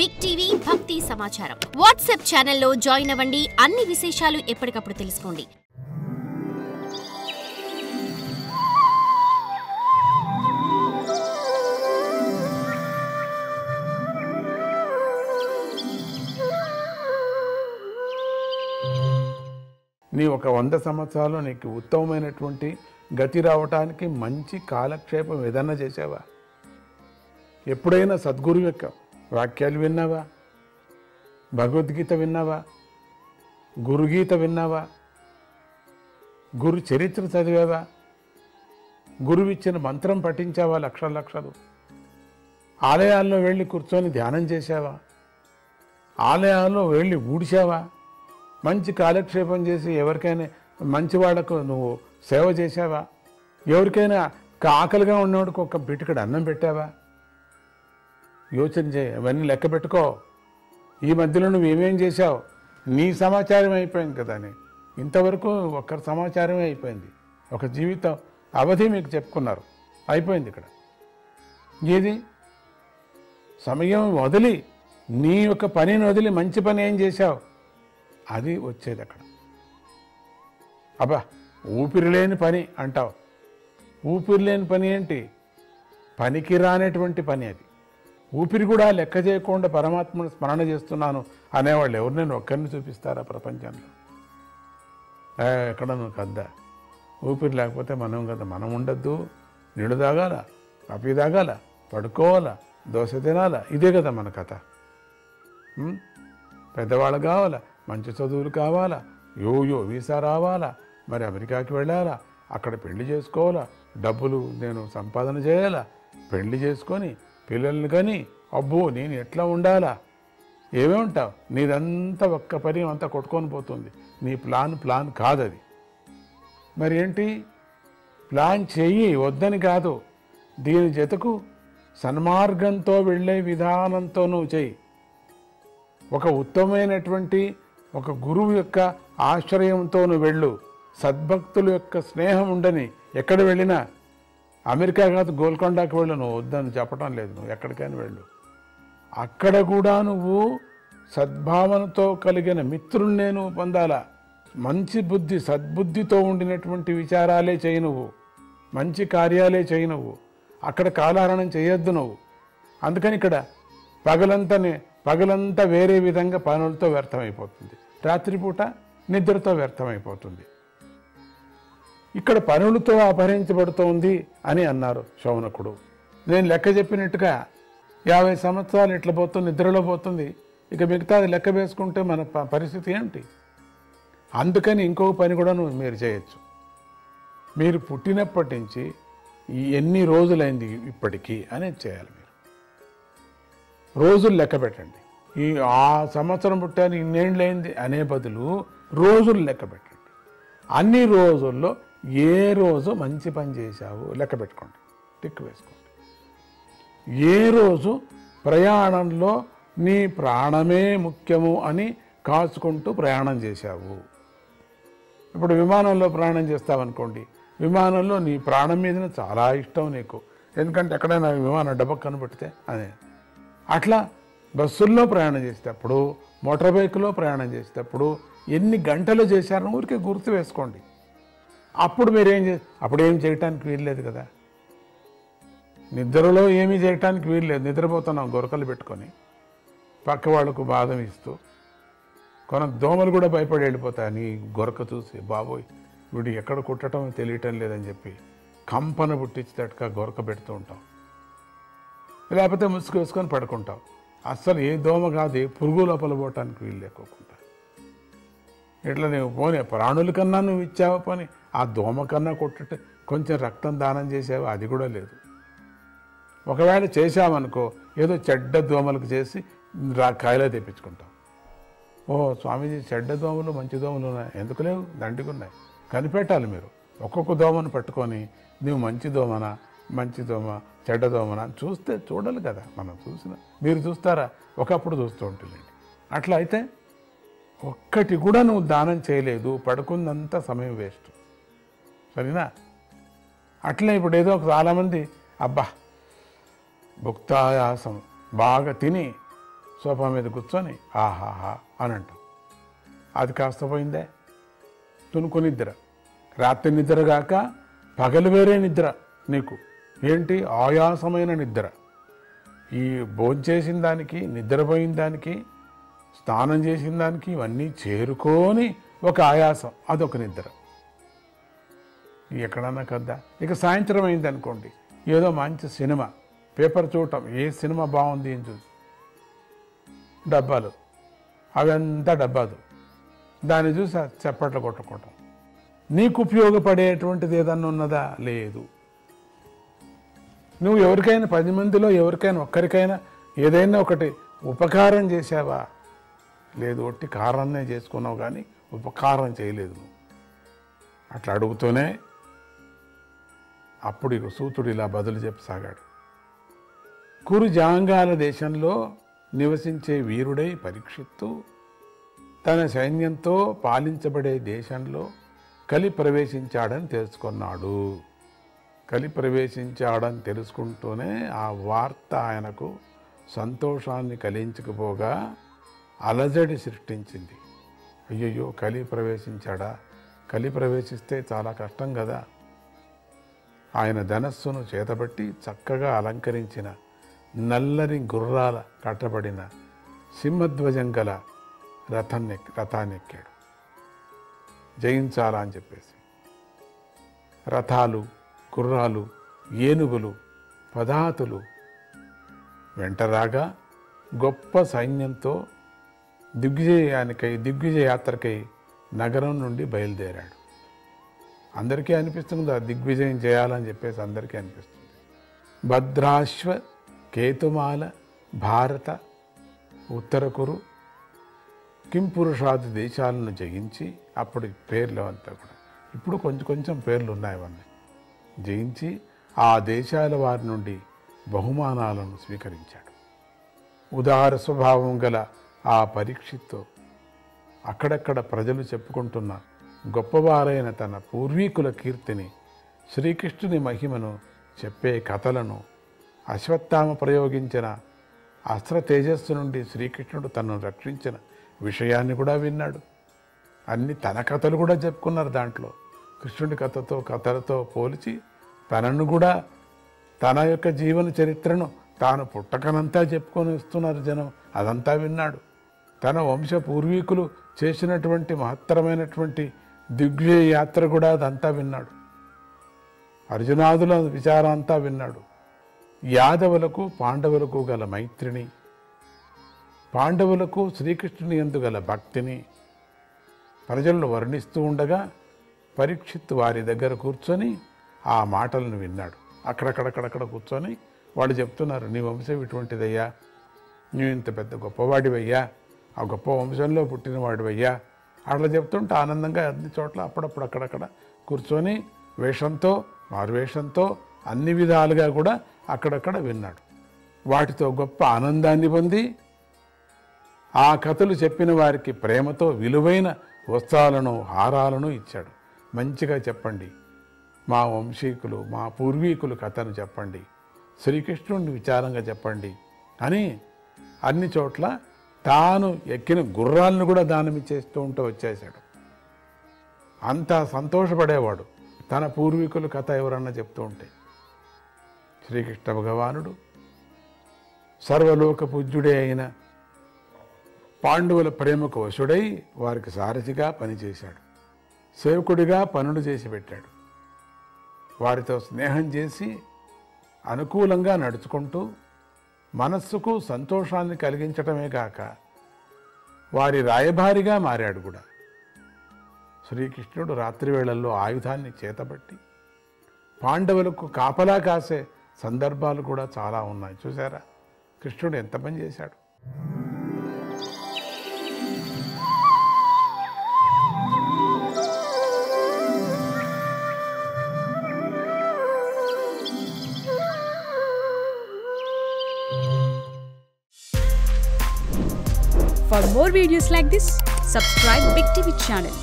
Big TV భక్తి సమాచారం WhatsApp ఛానల్లో జాయిన్ అవ్వండి. అన్ని విశేషాలు ఎప్పటికప్పుడు తెలుసుకోండి. నీ ఒక 100 సంవత్సరాలు నీకు ఉత్తమమైనటువంటి గతి రావటానికి మంచి కాలక్షేపం ఏదన్నా చేసావా? ఎప్పుడైనా సద్గురు యొక్క వాక్యాలు విన్నావా? భగవద్గీత విన్నావా? గురుగీత విన్నావా? గురు చరిత్ర చదివావా? గురువిచ్చిన మంత్రం పఠించావా? లక్షలు ఆలయాల్లో వెళ్ళి కూర్చొని ధ్యానం చేశావా? ఆలయాల్లో వెళ్ళి ఊడిచావా? మంచి కాలక్షేపం చేసి ఎవరికైనా మంచి వాళ్లకు నువ్వు సేవ చేశావా? ఎవరికైనా ఆకలిగా ఉన్నవాడికి ఒక పిటికడు అన్నం పెట్టావా? యోచన చేయి, అవన్నీ లెక్క పెట్టుకో. ఈ మధ్యలో నువ్వు ఏమేం చేశావు? నీ సమాచారం అయిపోయింది కదా అని. ఇంతవరకు ఒక్కరి సమాచారమే అయిపోయింది. ఒక జీవితం అవధి మీకు చెప్పుకున్నారు, అయిపోయింది. ఇక్కడ ఏది సమయం వదిలి నీ యొక్క పనిని వదిలి మంచి పని ఏం చేశావు? అది వచ్చేది అక్కడ. అబ్బా ఊపిరి లేని పని అంటావు. ఊపిరి లేని పని ఏంటి? పనికి రానటువంటి పని అది. ఊపిరి కూడా లెక్క చేయకుండా పరమాత్మను స్మరణ చేస్తున్నాను అనేవాళ్ళు ఎవరు? నేను ఒక్కరిని చూపిస్తారా ప్రపంచంలో? ఎక్కడ నువ్వు కద్దా? ఊపిరి లేకపోతే మనం కదా. మనం ఉండద్దు, నీళ్ళు తాగాల, కాఫీ తాగాల, పడుకోవాలా, దోశ తినాలా. ఇదే కదా మన కథ. పెద్దవాళ్ళు కావాలా, మంచి చదువులు కావాలా, వీసా రావాలా, మరి అమెరికాకి వెళ్ళాలా, అక్కడ పెళ్లి చేసుకోవాలా, డబ్బులు నేను సంపాదన చేయాలా, పెళ్లి చేసుకొని పిల్లల్ని కానీ అబ్బో నేను ఎట్లా ఉండాలా? ఏమే ఉంటావు? నీదంతా ఒక్క పని అంతా కొట్టుకొని పోతుంది. నీ ప్లాన్ కాదది. మరి ఏంటి? ప్లాన్ చెయ్యి, వద్దని కాదు. దీని జతకు సన్మార్గంతో వెళ్ళే విధానంతో నువ్వు చెయ్యి. ఒక ఉత్తమమైనటువంటి ఒక గురువు యొక్క ఆశ్రయంతో నువ్వు వెళ్ళు. సద్భక్తుల యొక్క స్నేహం ఉండని ఎక్కడ వెళ్ళినా, అమెరికా కాదు గోల్కొండకి వెళ్ళు. నువ్వు వద్దని చెప్పటం లేదు, నువ్వు ఎక్కడికైనా వెళ్ళు. అక్కడ కూడా నువ్వు సద్భావనతో కలిగిన మిత్రుల్నే నువ్వు పొందాలా. మంచి బుద్ధి, సద్బుద్ధితో ఉండినటువంటి విచారాలే చేయి నువ్వు. మంచి కార్యాలే చేయి నువ్వు. అక్కడ కాలహరణం చేయొద్దు నువ్వు. అందుకని ఇక్కడ పగలంతా వేరే విధంగా పనులతో వ్యర్థమైపోతుంది, రాత్రిపూట నిద్రతో వ్యర్థమైపోతుంది. ఇక్కడ పనులతో అపహరించబడుతోంది అని అన్నారు శౌనకుడు. నేను లెక్క చెప్పినట్టుగా 50 సంవత్సరాలు ఇట్లా పోతుంది, నిద్రలో పోతుంది. ఇక మిగతాది లెక్క వేసుకుంటే మన పరిస్థితి ఏంటి? అందుకని ఇంకొక పని కూడా మీరు చేయొచ్చు. మీరు పుట్టినప్పటి నుంచి ఎన్ని రోజులైంది ఇప్పటికీ అనేది చేయాలి. మీరు రోజులు లెక్క పెట్టండి. ఆ సంవత్సరం పుట్టాను ఇన్నేళ్ళైంది అనే బదులు రోజులు లెక్క పెట్టండి. అన్ని రోజుల్లో ఏ రోజు మంచి పని చేశావు లెక్క పెట్టుకోండి, టిక్ వేసుకోండి. ఏ రోజు ప్రయాణంలో నీ ప్రాణమే ముఖ్యము అని కాచుకుంటూ ప్రయాణం చేశావు. ఇప్పుడు విమానంలో ప్రయాణం చేస్తావనుకోండి, విమానంలో నీ ప్రాణం మీద చాలా ఇష్టం నీకు. ఎందుకంటే ఎక్కడైనా విమానం డబ్బకు పెడితే అదే. అట్లా బస్సుల్లో ప్రయాణం చేసేటప్పుడు, మోటార్ బైక్లో ప్రయాణం చేసేటప్పుడు ఎన్ని గంటలు చేశారని ఊరికే గుర్తు వేసుకోండి. అప్పుడు అప్పుడు ఏం చేయటానికి వీల్లేదు కదా. నిద్రలో ఏమీ చేయటానికి వీల్లేదు. నిద్రపోతున్నాం గొరకలు పెట్టుకొని, పక్క వాళ్ళకు బాధం ఇస్తూ. దోమలు కూడా భయపడి వెళ్ళిపోతాయి నీ గొరక చూసి. బాబోయ్ వీడు ఎక్కడ కుట్టడం తెలియటం లేదని చెప్పి కంపన పుట్టించేటట్టుగా గొరక పెడుతూ ఉంటాం. లేకపోతే ముసుగు వేసుకొని పడుకుంటాం. అస్సలు ఏ దోమ కాదు, ఏ పురుగు లోపల పోవటానికి వీలు లేకోకుండా. ఇట్లా నువ్వు పోనీ ప్రాణుల కన్నా నువ్వు ఇచ్చావు, పోనీ ఆ దోమ కన్నా కొట్టటే కొంచెం రక్తం దానం చేసావు, అది కూడా లేదు. ఒకవేళ చేశామనుకో, ఏదో చెడ్డ దోమలకు చేసి కాయలో తెప్పించుకుంటాం. ఓహో స్వామీజీ చెడ్డ దోమలు మంచి దోమలు ఉన్నాయి, ఎందుకు లేవు? దండిగా ఉన్నాయి. కనిపెట్టాలి మీరు. ఒక్కొక్క దోమను పట్టుకొని నువ్వు మంచి దోమనా, మంచి దోమ, చెడ్డ దోమనా చూస్తే చూడాలి కదా. మనం మీరు చూస్తారా? ఒకప్పుడు చూస్తూ ఉంటుందండి. అట్లా అయితే ఒక్కటి కూడా నువ్వు దానం చేయలేదు, పడుకుందంతా సమయం వేస్ట్. సరేనా? అట్లే ఇప్పుడు ఏదో చాలామంది అబ్బా భుక్తాయాసం బాగా తిని సోఫా మీద కూర్చొని ఆహాహా అని అంటాం. అది కాస్త పోయిందే తునుకు నిద్ర. రాత్రి నిద్ర కాక పగలు వేరే నిద్ర నీకు. ఏంటి? ఆయాసమైన నిద్ర. ఈ భోంచేసిన దానికి, నిద్రపోయిన దానికి, స్నానం చేసిన దానికి ఇవన్నీ చేరుకొని ఒక ఆయాసం, అదొక నిద్ర. ఎక్కడన్నా కదా. ఇక సాయంత్రం అయింది అనుకోండి, ఏదో మంచి సినిమా, పేపర్ చూడటం, ఏ సినిమా బాగుంది అని చూసి డబ్బాలు, అవంతా డబ్బాలు, దాన్ని చూసి చప్పట్లు కొట్టుకోవటం. నీకు ఉపయోగపడేటువంటిది ఏదన్నా ఉన్నదా? లేదు. నువ్వు ఎవరికైనా 10 మందిలో ఎవరికైనా ఒక్కరికైనా ఏదైనా ఒకటి ఉపకారం చేసావా? లేదు. ఒట్టి కారాన్నే చేసుకున్నావు కానీ ఉపకారం చేయలేదు నువ్వు. అట్లా అడుగుతూనే అప్పుడు ఇక సూతుడు ఇలా బదులు చెప్పసాగాడు. కురు జాంగాల దేశంలో నివసించే వీరుడై పరీక్షిత్తు తన సైన్యంతో పాలించబడే దేశంలో కలి ప్రవేశించాడని తెలుసుకున్నాడు. కలి ప్రవేశించాడని తెలుసుకుంటూనే ఆ వార్త ఆయనకు సంతోషాన్ని కలిగించకపోగా అలజడి సృష్టించింది. అయ్యయ్యో, కలి ప్రవేశించాడా? కలి ప్రవేశిస్తే చాలా కష్టం కదా. ఆయన ధనస్సును చేతబట్టి చక్కగా అలంకరించిన నల్లని గుర్రాల కట్టబడిన సింహధ్వజం గల రథాన్నెక్కాడు. జయించాలా అని చెప్పేసి రథాలు, గుర్రాలు, ఏనుగులు, పదాతులు వెంటరాగా గొప్ప సైన్యంతో దిగ్విజయ యాత్రకై నగరం నుండి బయలుదేరాడు. అందరికీ అనిపిస్తుంది దిగ్విజయం చేయాలని చెప్పేసి అందరికీ అనిపిస్తుంది. భద్రాశ్వ, కేతుమాల, భారత, ఉత్తరకురు, కింపురుషాది దేశాలను జయించి, అప్పుడు పేర్లు అంతా కూడా ఇప్పుడు కొంచెం కొంచెం పేర్లు ఉన్నాయి అవన్నీ, జయించి ఆ దేశాల వారి నుండి బహుమానాలను స్వీకరించాడు. ఉదార స్వభావం గల ఆ పరీక్షిత్తు అక్కడక్కడ ప్రజలు చెప్పుకుంటున్న గొప్పవారైన తన పూర్వీకుల కీర్తిని, శ్రీకృష్ణుని మహిమను చెప్పే కథలను, అశ్వత్థామ ప్రయోగించిన అస్త్ర తేజస్సు నుండి శ్రీకృష్ణుడు తనను రక్షించిన విషయాన్ని కూడా విన్నాడు. అన్ని తన కథలు కూడా చెప్పుకున్నారు. దాంట్లో కృష్ణుడి కథలతో పోల్చి తనను కూడా, తన యొక్క జీవన చరిత్రను తాను పుట్టకనంతా చెప్పుకొని వస్తున్నారు జనం. అదంతా విన్నాడు. తన వంశ పూర్వీకులు చేసినటువంటి మహత్తరమైనటువంటి దిగ్విజయ యాత్ర కూడా అదంతా విన్నాడు. అర్జునాదుల విచారాంతా విన్నాడు. యాదవులకు పాండవులకు గల మైత్రిని, పాండవులకు శ్రీకృష్ణుని యందు గల భక్తిని ప్రజలను వర్ణిస్తూ ఉండగా పరీక్షిత్ వారి దగ్గర కూర్చొని ఆ మాటలను విన్నాడు. అక్కడక్కడక్కడక్కడ కూర్చొని వాళ్ళు చెప్తున్నారు, నీ వంశం ఇటువంటిదయ్యా, నువ్వు ఇంత పెద్ద గొప్పవాడివయ్యా, ఆ గొప్ప వంశంలో పుట్టినవాడివయ్యా, అట్లా చెప్తుంటే ఆనందంగా అన్ని చోట్ల అప్పుడప్పుడు అక్కడక్కడ కూర్చొని వేషంతో, మారువేషంతో, అన్ని విధాలుగా కూడా అక్కడక్కడ విన్నాడు. వాటితో గొప్ప ఆనందాన్ని పొంది ఆ కథలు చెప్పిన వారికి ప్రేమతో విలువైన వస్త్రాలను, హారాలను ఇచ్చాడు. మంచిగా చెప్పండి, మా వంశీకులు, మా పూర్వీకులు కథను చెప్పండి, శ్రీకృష్ణుడిని విచారంగా చెప్పండి అని అన్ని చోట్ల తాను ఎక్కిన గుర్రాలను కూడా దానమిచ్చేస్తూ ఉంటూ వచ్చేశాడు. అంత సంతోషపడేవాడు తన పూర్వీకుల కథ ఎవరన్నా చెప్తూ ఉంటే. శ్రీకృష్ణ భగవానుడు సర్వలోక పూజ్యుడే అయిన పాండవుల ప్రేమకు వశుడై వారికి సారథిగా పనిచేశాడు. సేవకుడిగా పనులు చేసి పెట్టాడు. వారితో స్నేహం చేసి అనుకూలంగా నడుచుకుంటూ మనస్సుకు సంతోషాన్ని కలిగించటమే కాక వారి రాయబారిగా మారాడు కూడా. శ్రీకృష్ణుడు రాత్రివేళల్లో ఆయుధాన్ని చేతబట్టి పాండవులకు కాపలా కాసే సందర్భాలు కూడా చాలా ఉన్నాయి. చూసారా కృష్ణుడు ఎంత పని చేశాడు. For more videos like this, subscribe Big TV channel.